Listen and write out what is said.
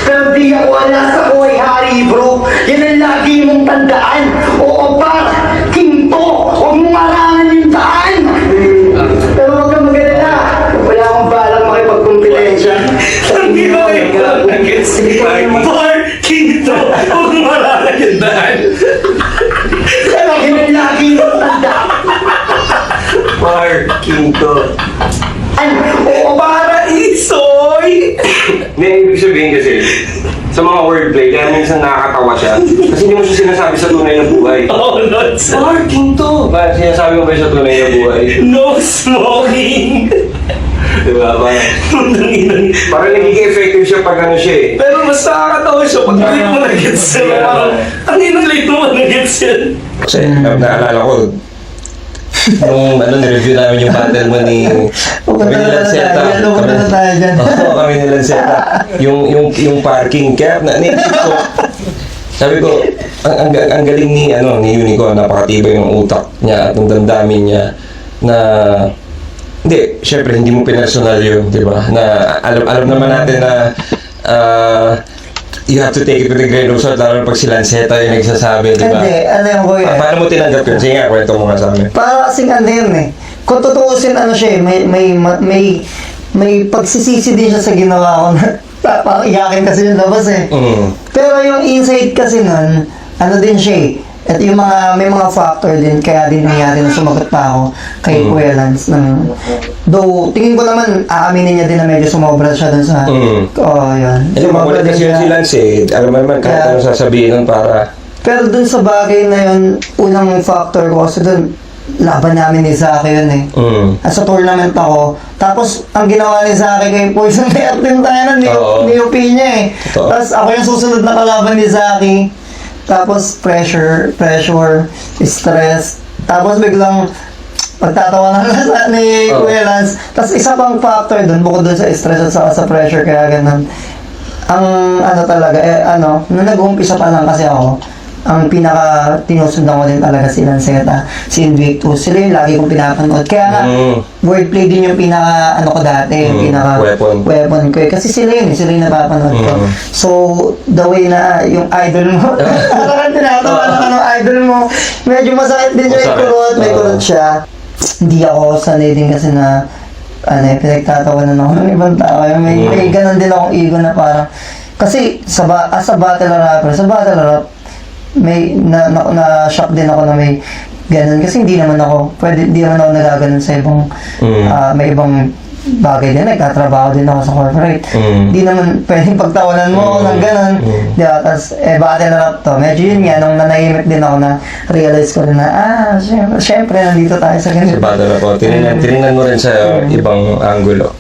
Pero di ako wala sa buhay hari, bro. Yan ang lagi mong tandaan. Oo, par. Kinto. Huwag mong arangan yung daan. Pero huwag kang magalala. Wala akong balang makipagkumpetensya. Hindi ba kayo nag-gets? Par, kinto, huwag marangan yung daan. Pero yan ang lagi mong tandaan. Par, kinto. Oo, para Isoy! Hindi, ibig sabihin kasi, sa mga wordplay, kaya minsan nakakatawa siya. Kasi hindi mo siya sinasabi sa tunay na buhay. Oh, Lods. Par, kinto. Ba, sinasabi mo ba sa tunay na buhay? No smoking! Diba? Parang nagiging effective siya pag ano siya eh. Pero mas nakakatawa siya pag late mo na-gets yan. Parang, ang inang late mo na-gets yan. Kasi naalala ko, nung nireview namin yung battle mo ni kami ni Lanceta. Kami ni Lanceta. Yung parking. Kaya naisip ko, sabi ko, ang galing ni Unico, napakatibay yung utak niya at ang damdamin niya na hindi, syempre hindi mo personal yun, di ba? Na alam naman natin na you have to take it with a grain of salt, lalo pag si Lanceta yung nagsasabi, di ba? Hindi, alam ko yun. Paano mo tinanggap yun? Sige nga, kwento mo nga sa amin. Para kasing ano yun eh. Kung tutuusin ano siya eh, may pagsisisi din siya sa ginawa ko na parang iyakin kasi yung labas eh. Pero yung inside kasi nun, ano din siya eh. At yung may mga factor din, kaya din nangyari na sumagot pa ako kay Kuya Lance. Though, tingin ko naman, aaminin niya din na medyo sumobra siya dun sa... yun. Alam, magulat kasi yun si Lance eh. Alam mo naman, kahit anong sasabihin nun para... Pero dun sa bagay na yun, unang factor ko kasi dun, laban namin ni Zaki yun eh. At sa tournament ako, tapos ang ginawa ni Zaki kay Poison, may acting tayo na, ni-UP niya eh. Tapos ako yung susunod na kalaban ni Zaki. Tapos pressure, stress. Tapos biglang pagtatawanan na ni Kuya Lance. Tapos isa pang factor dun, bukod dun sa stress at sa pressure, kaya ganun. Ang ano talaga, nung nag-uumpisa pa lang kasi ako, ang pinaka tinusundan ko din talaga si Lanceta, si Invictus. Sila yung lagi kong pinapanood. Kaya nga, wordplay din yung pinaka ko dati, yung pinaka weapon ko. Kasi sila yung napapanood ko. So, the way na yung idol mo, parang tinatawa ng idol mo, medyo masakit din yung may kulot siya. Hindi ako sanay din kasi na pinagtatawanan ako ng ibang tao. May ganun din akong ego na parang, kasi sa battle rap, may na-shock din ako na may ganun kasi hindi naman ako nagaganon sa ibang may ibang bagay din, nagtatrabaho din ako sa corporate. Hindi naman pwedeng pagtawanan mo ako ng ganun, di ba? Tapos battle rap to, medyo yun nga, nung nanahimik din ako na realize ko din na syempre nandito tayo sa ganito. Sa battle rap, tinignan mo rin sa ibang angulo.